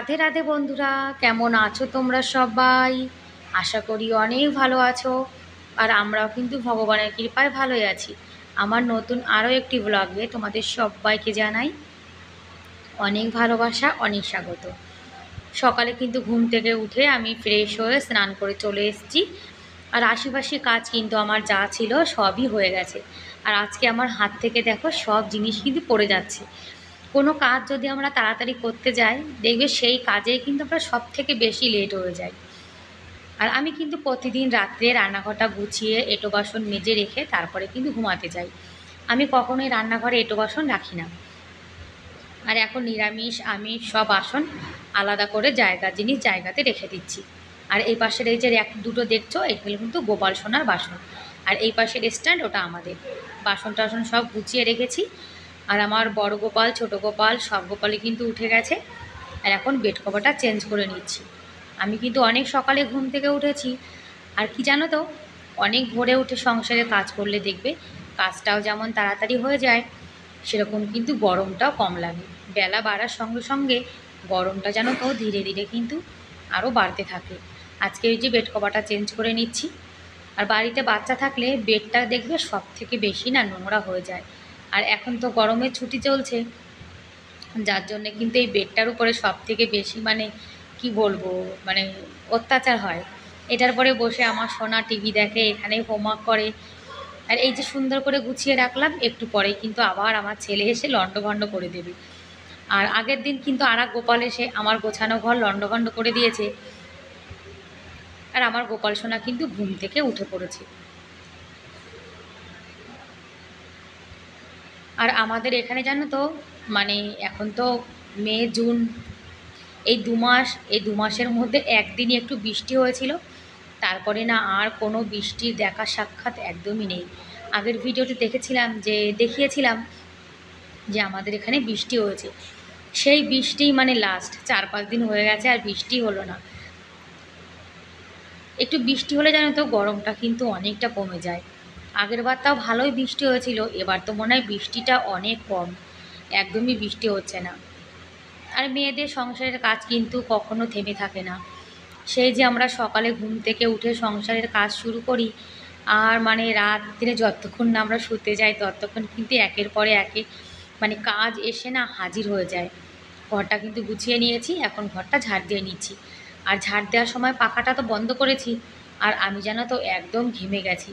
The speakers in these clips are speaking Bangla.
রাধে রাধে বন্ধুরা, কেমন আছো তোমরা সবাই? আশা করি অনেক ভালো আছো। আর আমরাও কিন্তু ভগবানের কৃপায় ভালোই আছি। আমার নতুন আরও একটি ব্লগে তোমাদের সবাইকে জানাই অনেক ভালোবাসা, অনেক স্বাগত। সকালে কিন্তু ঘুম থেকে উঠে আমি ফ্রেশ হয়ে স্নান করে চলে এসেছি। আর আশেপাশে কাজ কিন্তু আমার যা ছিল সবই হয়ে গেছে। আর আজকে আমার হাত থেকে দেখো সব জিনিস কিন্তু পড়ে যাচ্ছে। কোনো কাজ যদি আমরা তাড়াতাড়ি করতে যাই, দেখবে সেই কাজেই কিন্তু আমরা সব থেকে বেশি লেট হয়ে যাই। আর আমি কিন্তু প্রতিদিন রাত্রে রান্নাঘরটা গুছিয়ে এঁটো বাসন মেজে রেখে তারপরে কিন্তু ঘুমাতে যাই। আমি কখনোই রান্নাঘরে এঁটো বাসন রাখি না। আর এখন নিরামিষ আমিষ সব বাসন আলাদা করে জিনিস জায়গাতে রেখে দিচ্ছি। আর এই পাশের এই যে দুটো দেখছো, এগুলো কিন্তু গোপাল সোনার বাসন। আর এই পাশের স্ট্যান্ড ওটা আমাদের। বাসন টাসন সব গুছিয়ে রেখেছি। আর আমার বড় গোপাল ছোট গোপাল সব গোপালই কিন্তু উঠে গেছে। আর এখন বেড কভারটা চেঞ্জ করে নিচ্ছি। আমি কিন্তু অনেক সকালে ঘুম থেকে উঠেছি। আর কি জানো তো, অনেক ভোরে উঠে সংসারে কাজ করলে দেখবে কাজটাও যেমন তাড়াতাড়ি হয়ে যায়, সেরকম কিন্তু গরমটাও কম লাগে। বেলা বাড়ার সঙ্গে সঙ্গে গরমটা যেন তো ধীরে ধীরে কিন্তু আরও বাড়তে থাকে। আজকে ওই যে বেড কভারটা চেঞ্জ করে নিচ্ছি। আর বাড়িতে বাচ্চা থাকলে বেডটা দেখবে সব থেকে বেশি না নোংরা হয়ে যায়। আর এখন তো গরমের ছুটি চলছে, যার জন্যে কিন্তু এই বেডটার উপরে সব থেকে বেশি কি বলবো, মানে অত্যাচার হয়। এটার পরে বসে আমার সোনা টিভি দেখে, এখানে হোমওয়ার্ক করে। আর এই যে সুন্দর করে গুছিয়ে রাখলাম, একটু পরেই কিন্তু আবার আমার ছেলে এসে লণ্ডভণ্ড করে দেবে। আর আগের দিন কিন্তু আর এক গোপাল এসে আমার গোছানো ঘর লণ্ডভণ্ড করে দিয়েছে। আর আমার গোপাল সোনা কিন্তু ঘুম থেকে উঠে পড়েছে। আর আমাদের এখানে জানো তো, এখন তো মে জুন, এই দু মাসের মধ্যে একদিনই একটু বৃষ্টি হয়েছিল। তারপরে না আর কোনো বৃষ্টির দেখা সাক্ষাৎ একদমই নেই। আগের ভিডিওতে দেখিয়েছিলাম যে আমাদের এখানে বৃষ্টি হয়েছে। সেই বৃষ্টি লাস্ট 4-5 দিন হয়ে গেছে আর বৃষ্টি হলো না। একটু বৃষ্টি হলে জানো তো গরমটা কিন্তু অনেকটা কমে যায়। আগের বার তাও ভালোই বৃষ্টি হয়েছিল, এবার তো মনে হয় বৃষ্টিটা অনেক কম, একদমই বৃষ্টি হচ্ছে না। আর মেয়েদের সংসারের কাজ কিন্তু কখনো থেমে থাকে না। সেই যে আমরা সকালে ঘুম থেকে উঠে সংসারের কাজ শুরু করি, আর রাত্রে যতক্ষণ না আমরা শুতে যাই ততক্ষণ কিন্তু একের পরে একে কাজ এসে না হাজির হয়ে যায়। ঘরটা কিন্তু গুছিয়ে নিয়েছি, এখন ঘরটা ঝাড় দিয়ে নিচ্ছি। আর ঝাড় দেওয়ার সময় পাখাটা তো বন্ধ করেছি। আর আমি জানো তো একদম ঘেমে গেছি।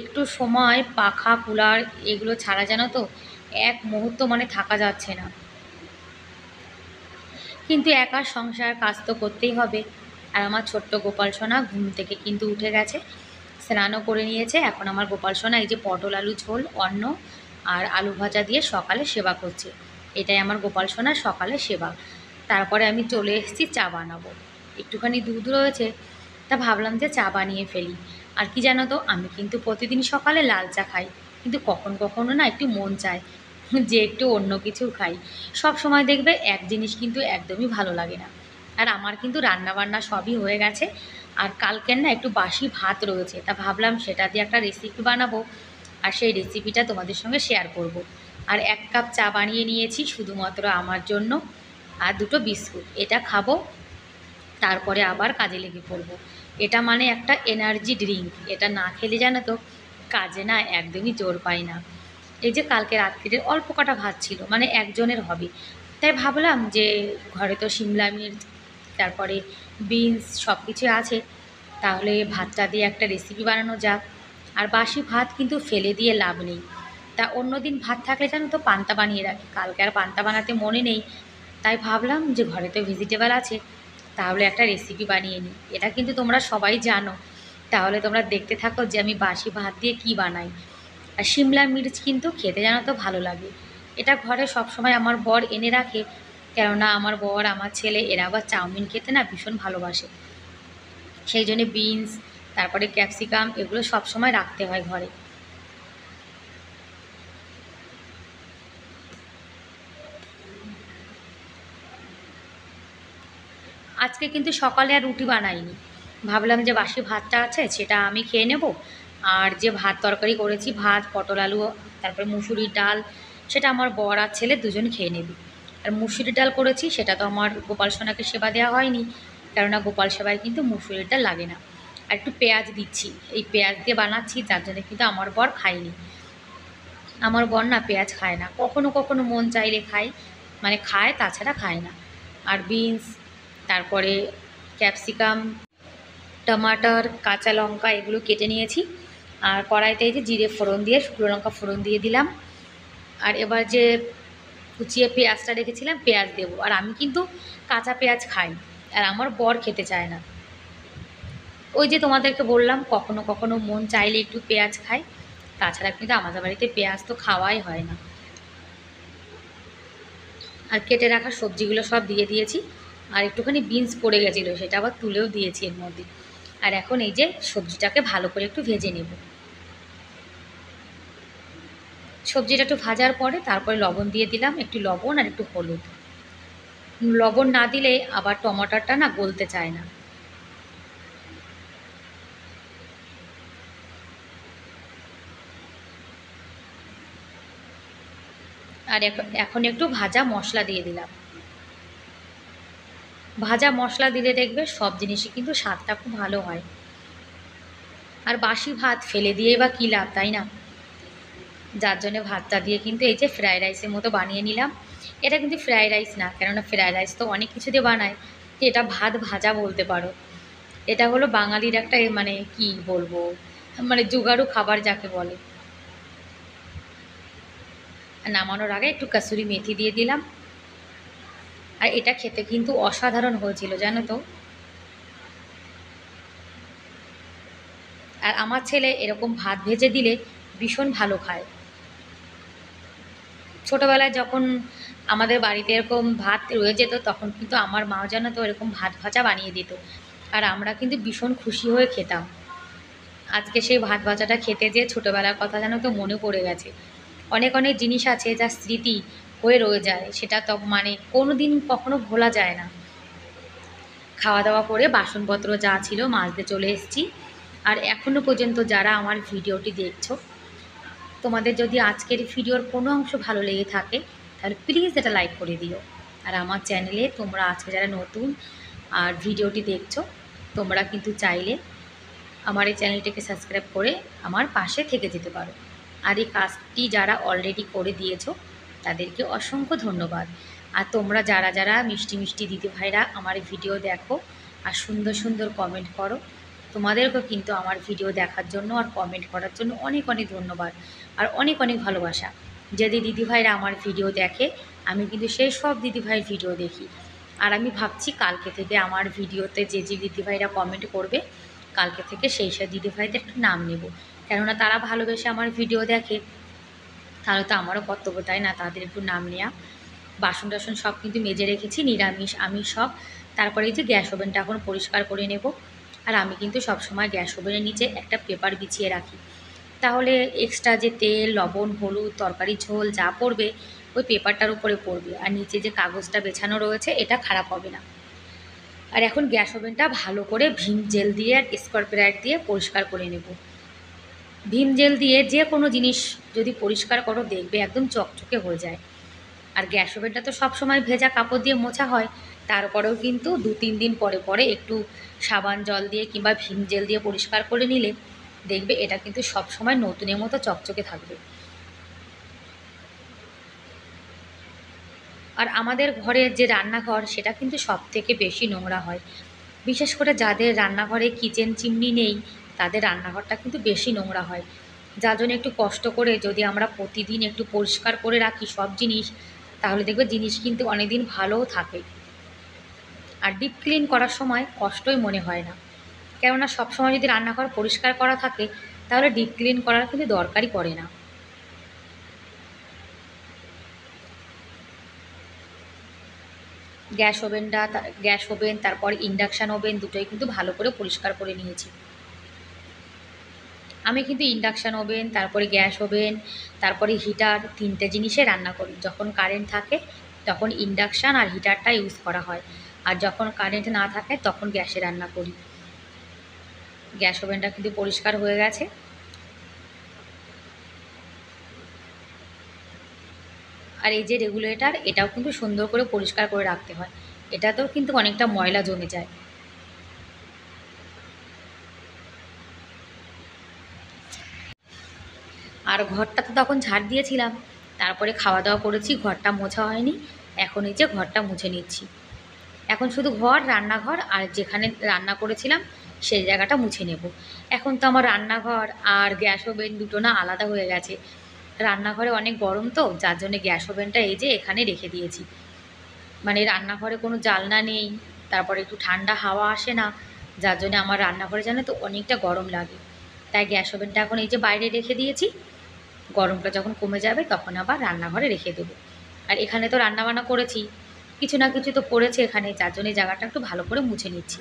একটু সময় পাখা কুলার এগুলো ছাড়া জানো তো এক মুহূর্ত থাকা যাচ্ছে না। কিন্তু একা সংসার কাজ তো করতেই হবে। আর আমার ছোট্ট গোপাল সোনা ঘুম থেকে কিন্তু উঠে গেছে, স্নানও করে নিয়েছে। এখন আমার গোপাল সোনা এই যে পটল আলু ঝোল, অন্ন আর আলু ভাজা দিয়ে সকালে সেবা করছে। এটাই আমার গোপাল সোনার সকালে সেবা। তারপরে আমি চলে এসেছি চা বানাবো। একটুখানি দুধ রয়েছে, তা ভাবলাম যে চা বানিয়ে ফেলি। আর কি জানো তো, আমি কিন্তু প্রতিদিন সকালে লাল চা খাই, কিন্তু কখনো কখনো না একটু মন চায় যে একটু অন্য কিছু খাই। সব সময় দেখবে এক জিনিস কিন্তু একদমই ভালো লাগে না। আর আমার কিন্তু রান্নাবান্না সবই হয়ে গেছে। আর কালকের না একটু বাসি ভাত রয়েছে, তা ভাবলাম সেটা দিয়ে একটা রেসিপি বানাবো। আর সেই রেসিপিটা তোমাদের সঙ্গে শেয়ার করব। আর 1 কাপ চা বানিয়ে নিয়েছি শুধুমাত্র আমার জন্য, আর 2টো বিস্কুট। এটা খাবো, তারপরে আবার কাজে লেগে পড়বো। এটা একটা এনার্জি ড্রিঙ্ক। এটা না খেলে জানো তো কাজে না একদমই জোর পাই না। এই যে কালকে রাত্রিরের অল্প কটা ভাত ছিল, একজনের হবে। তাই ভাবলাম যে ঘরে তো শিমলা মির্চ, তারপরে বিনস সব কিছু আছে, তাহলে ভাতটা দিয়ে একটা রেসিপি বানানো যাক। আর বাসি ভাত কিন্তু ফেলে দিয়ে লাভ নেই। তা অন্য দিন ভাত থাকলে জানো তো পান্তা বানিয়ে রাখি, কালকে আর পান্তা বানাতে মনে নেই। তাই ভাবলাম যে ঘরে তো ভেজিটেবল আছে, তাহলে একটা রেসিপি বানিয়ে নিই। এটা কিন্তু তোমরা সবাই জানো, তাহলে তোমরা দেখতে থাকো যে আমি বাসি ভাত দিয়ে কী বানাই। আর শিমলা মির্চ কিন্তু খেতে জানো তো ভালো লাগে। এটা ঘরে সবসময় আমার বর এনে রাখে, কেননা আমার বর আমার ছেলে এরা আবার চাউমিন খেতে না ভীষণ ভালোবাসে। সেই জন্যে বিনস, তারপরে ক্যাপসিকাম এগুলো সবসময় রাখতে হয় ঘরে। আজকে কিন্তু সকালে আর রুটি বানাইনি, ভাবলাম যে বাসি ভাতটা আছে সেটা আমি খেয়ে নেব। আর যে ভাত তরকারি করেছি, ভাত পটল আলু তারপরে মুসুরির ডাল, সেটা আমার বর আর ছেলে দুজন খেয়ে নেবে। আর মুসুরি ডাল করেছি, সেটা তো আমার গোপাল সোনাকে সেবা দেওয়া হয়নি, কেননা গোপাল সেবায় কিন্তু মুসুরির ডাল লাগে না। আর একটু পেঁয়াজ দিচ্ছি, এই পেঁয়াজ দিয়ে বানাচ্ছি, যার জন্য কিন্তু আমার বর খায়নি। আমার বর না পেঁয়াজ খায় না, কখনো কখনো মন চাইলে খায়, মানে খায়, তাছাড়া খায় না। আর বিনস, তারপরে ক্যাপসিকাম, টমাটার, কাঁচা লঙ্কা এগুলো কেটে নিয়েছি। আর কড়াইতে এই যে জিরে ফোড়ন দিয়ে শুকনো লঙ্কা ফোড়ন দিয়ে দিলাম। আর এবার যে কুচিয়ে পেঁয়াজটা রেখেছিলাম, পেঁয়াজ দেবো। আর আমি কিন্তু কাঁচা পেঁয়াজ খাই, আর আমার বর খেতে চায় না। ওই যে তোমাদেরকে বললাম, কখনো কখনো মন চাইলে একটু পেঁয়াজ খাই, তাছাড়া কিন্তু আমাদের বাড়িতে পেঁয়াজ তো খাওয়াই হয় না। আর কেটে রাখা সবজিগুলো সব দিয়ে দিয়েছি। আর একটুখানি বিনস পড়ে গেছিলো, সেটা আবার তুলেও দিয়েছি এর মধ্যে। আর এখন এই যে সবজিটাকে ভালো করে একটু ভেজে নেব। সবজিটা একটু ভাজার পরে তারপরে লবণ দিয়ে দিলাম, একটু লবণ আর একটু হলুদ। লবণ না দিলে আবার টমাটোটা না গলতে চায় না। আর এখন একটু ভাজা মশলা দিয়ে দিলাম। ভাজা মশলা দিলে দেখবে সব জিনিসই কিন্তু স্বাদটা খুব ভালো হয়। আর বাসি ভাত ফেলে দিয়ে বা কী লাভ, তাই না? যার জন্য ভাতটা দিয়ে কিন্তু এই যে ফ্রায়েড রাইসের মতো বানিয়ে নিলাম। এটা কিন্তু ফ্রায়েড রাইস না, কেননা ফ্রায়েড রাইস তো অনেক কিছু দিয়ে বানায়, তো এটা ভাত ভাজা বলতে পারো। এটা হলো বাঙালির একটা মানে কি বলবো, মানে জোগাড়ু খাবার যাকে বলে। আর নামানোর আগে একটু কাসুরি মেথি দিয়ে দিলাম। আর এটা খেতে কিন্তু অসাধারণ হয়েছিল, জানো তো। আর আমার ছেলে এরকম ভাত ভেজে দিলে ভীষণ ভালো খায়। ছোটোবেলায় যখন আমাদের বাড়িতে এরকম ভাত রয়ে যেত, তখন কিন্তু আমার মাও জানো তো এরকম ভাত ভাজা বানিয়ে দিত, আর আমরা কিন্তু ভীষণ খুশি হয়ে খেতাম। আজকে সেই ভাত ভাজাটা খেতে যেয়ে ছোটোবেলার কথা জানো তো মনে পড়ে গেছে। অনেক অনেক জিনিস আছে যা স্মৃতি হয়ে রয়ে যায়, সেটা তো মানে কোনো দিন কখনো ভোলা যায় না। খাওয়া দাওয়া করে বাসনপত্র যা ছিল মাজতে চলে এসেছি। আর এখনও পর্যন্ত যারা আমার ভিডিওটি দেখছো, তোমাদের যদি আজকের ভিডিওর কোনো অংশ ভালো লেগে থাকে, তাহলে প্লিজ এটা লাইক করে দিও। আর আমার চ্যানেলে তোমরা আজকে যারা নতুন আর ভিডিওটি দেখছো, তোমরা কিন্তু চাইলে আমার এই চ্যানেলটিকে সাবস্ক্রাইব করে আমার পাশে থেকে যেতে পারো। আর এই কাজটি যারা অলরেডি করে দিয়েছো, তাদেরকে অসংখ্য ধন্যবাদ। আর তোমরা যারা যারা মিষ্টি মিষ্টি দিদি ভাইরা আমার ভিডিও দেখো আর সুন্দর সুন্দর কমেন্ট করো, তোমাদেরকেও কিন্তু আমার ভিডিও দেখার জন্য আর কমেন্ট করার জন্য অনেক অনেক ধন্যবাদ আর অনেক অনেক ভালোবাসা। যদি দিদিভাইরা আমার ভিডিও দেখে, আমি কিন্তু সেই সব দিদিভাইয়ের ভিডিও দেখি। আর আমি ভাবছি কালকে থেকে আমার ভিডিওতে যে যে দিদিভাইরা কমেন্ট করবে, কালকে থেকে সেই সব দিদিভাইদের একটু নাম নেব, কেননা তারা ভালোবেসে আমার ভিডিও দেখে, তাহলে তো আমারও কর্তব্য, তাই না, তাদের একটু নাম নেওয়া। বাসন টাসন সব কিন্তু মেজে রেখেছি, নিরামিষ আমিষ সব। তারপরে এই যে গ্যাস ওভেনটা এখন পরিষ্কার করে নেব। আর আমি কিন্তু সবসময় গ্যাস ওভেনের নিচে একটা পেপার বিছিয়ে রাখি, তাহলে এক্সট্রা যে তেল লবণ হলুদ তরকারি ঝোল যা পড়বে ওই পেপারটার উপরে পড়বে, আর নিচে যে কাগজটা বেছানো রয়েছে এটা খারাপ হবে না। আর এখন গ্যাস ওভেনটা ভালো করে ভিম জেল দিয়ে আর স্কচ ব্রাইট দিয়ে পরিষ্কার করে নেব। ভিম জেল দিয়ে যে কোনো জিনিস যদি পরিষ্কার করো, দেখবে একদম চকচকে হয়ে যায়। আর গ্যাস ওভেনটা তো সবসময় ভেজা কাপড় দিয়ে মোছা হয়, তারপরেও কিন্তু 2-3 দিন পরে পরে একটু সাবান জল দিয়ে কিংবা ভিম জেল দিয়ে পরিষ্কার করে নিলে দেখবে এটা কিন্তু সবসময় নতুনের মতো চকচকে থাকবে। আর আমাদের ঘরের যে রান্নাঘর, সেটা কিন্তু সবথেকে বেশি নোংরা হয়। বিশেষ করে যাদের রান্নাঘরে কিচেন চিমনি নেই, তাদের রান্নাঘরটা কিন্তু বেশি নোংরা হয়। যার জন্য একটু কষ্ট করে যদি আমরা প্রতিদিন একটু পরিষ্কার করে রাখি সব জিনিস, তাহলে দেখবে জিনিস কিন্তু অনেক দিন ভালোও থাকে। আর ডিপ ক্লিন করার সময় কষ্টই মনে হয় না, কেননা সবসময় যদি রান্নাঘর পরিষ্কার করা থাকে, তাহলে ডিপ ক্লিন করার কিন্তু দরকারই পড়ে না। গ্যাস ওভেন তারপর ইন্ডাকশান ওভেন দুটোই কিন্তু ভালো করে পরিষ্কার করে নিয়েছি। আমি কিন্তু ইন্ডাকশান ওভেন, তারপরে গ্যাস ওভেন, তারপরে হিটার, তিনটে জিনিসে রান্না করি। যখন কারেন্ট থাকে তখন ইন্ডাকশান আর হিটারটা ইউজ করা হয়, আর যখন কারেন্ট না থাকে তখন গ্যাসে রান্না করি। গ্যাস ওভেনটা কিন্তু পরিষ্কার হয়ে গেছে। আর এই যে রেগুলেটর, এটাও কিন্তু সুন্দর করে পরিষ্কার করে রাখতে হয়, এটাতেও কিন্তু অনেকটা ময়লা জমে যায়। আর ঘরটা তো তখন ঝাড় দিয়েছিলাম, তারপরে খাওয়া দাওয়া করেছি, ঘরটা মোছা হয়নি। এখন এই যে ঘরটা মুছে নিচ্ছি। এখন শুধু ঘর, রান্নাঘর আর যেখানে রান্না করেছিলাম সেই জায়গাটা মুছে নেব। এখন তো আমার রান্নাঘর আর গ্যাস ওভেন দুটো না আলাদা হয়ে গেছে। রান্নাঘরে অনেক গরম তো, যার জন্যে গ্যাস ওভেনটা এই যে এখানে রেখে দিয়েছি। মানে রান্নাঘরে কোনো জানলা নেই, তারপরে একটু ঠান্ডা হাওয়া আসে না, যার জন্য আমার রান্নাঘরে জানো তো অনেকটা গরম লাগে। তাই গ্যাস ওভেনটা এখন এই যে বাইরে রেখে দিয়েছি, গরমটা যখন কমে যাবে তখন আবার রান্নাঘরে রেখে দেবো। আর এখানে তো রান্নাবান্না করেছি, কিছু না কিছু তো পড়েছে এখানে, যার জন্য এই জায়গাটা একটু ভালো করে মুছে নিচ্ছি।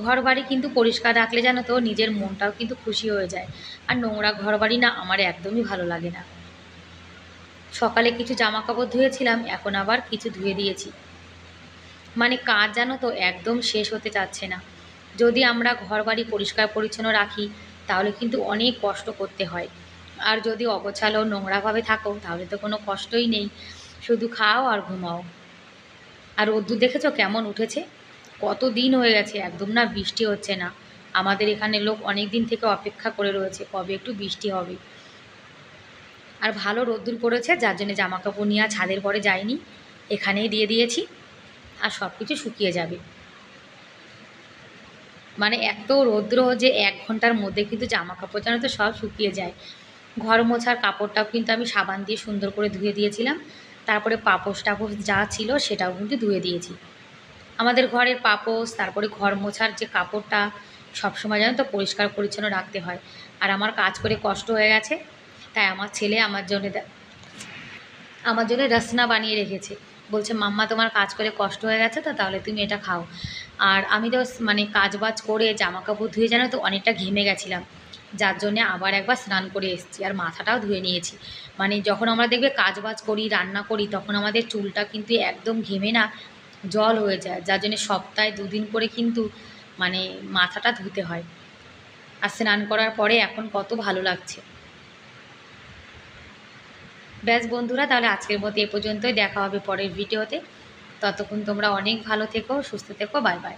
ঘর বাড়ি কিন্তু পরিষ্কার রাখলে জানো তো নিজের মনটাও কিন্তু খুশি হয়ে যায়। আর নোংরা ঘর বাড়ি না আমার একদমই ভালো লাগে না। সকালে কিছু জামা কাপড় ধুয়েছিলাম, এখন আবার কিছু ধুয়ে দিয়েছি। মানে কাজ জানো তো একদম শেষ হতে চাচ্ছে না। যদি আমরা ঘর বাড়ি পরিষ্কার পরিচ্ছন্ন রাখি তাহলে কিন্তু অনেক কষ্ট করতে হয়। আর যদি অগোছালো নোংরাভাবে থাকো তাহলে তো কোনো কষ্টই নেই, শুধু খাও আর ঘুমাও। আর রোদ্দুর দেখেছো কেমন উঠেছে? কত দিন হয়ে গেছে একদম না বৃষ্টি হচ্ছে না। আমাদের এখানে লোক অনেক দিন থেকে অপেক্ষা করে রয়েছে কবে একটু বৃষ্টি হবে। আর ভালো রোদ্দুর পড়েছে, যার জন্য জামা কাপড় নিয়ে আর ছাদের পরে যাইনি, এখানেই দিয়ে দিয়েছি। আর সব কিছু শুকিয়ে যাবে। মানে এত রৌদ্র যে 1 ঘন্টার মধ্যে কিন্তু জামা কাপড় যেন তো সব শুকিয়ে যায়। ঘর মোছার কাপড়টাও কিন্তু আমি সাবান দিয়ে সুন্দর করে ধুয়ে দিয়েছিলাম। তারপরে পাপোশ টাপোশ যা ছিল সেটাও কিন্তু ধুয়ে দিয়েছি। আমাদের ঘরের পাপোশ, তারপরে ঘর মোছার যে কাপড়টা সবসময় যেন তো পরিষ্কার পরিচ্ছন্ন রাখতে হয়। আর আমার কাজ করে কষ্ট হয়ে গেছে, তাই আমার ছেলে আমার জন্য রসনা বানিয়ে রেখেছে। বলছে মাম্মা তোমার কাজ করে কষ্ট হয়ে গেছে তো তাহলে তুমি এটা খাও। আর আমি তো মানে কাজ বাজ করে জামা কাপড় ধুয়ে জানো তো অনেকটা ঘেমে গেছিলাম, যার জন্যে আবার একবার স্নান করে এসেছি আর মাথাটাও ধুয়ে নিয়েছি। মানে যখন আমরা দেখবে কাজ বাজ করি, রান্না করি, তখন আমাদের চুলটা কিন্তু একদম ঘেমে না জল হয়ে যায়, যার জন্যে সপ্তাহে 2 দিন করে কিন্তু মানে মাথাটা ধুতে হয়। আর স্নান করার পরে এখন কত ভালো লাগছে। ব্যাস বন্ধুরা, তাহলে আজকের মতো এ পর্যন্তই, দেখা হবে পরের ভিডিওতে। ততক্ষণ তোমরা অনেক ভালো থেকো, সুস্থ থেকো, বাই বাই।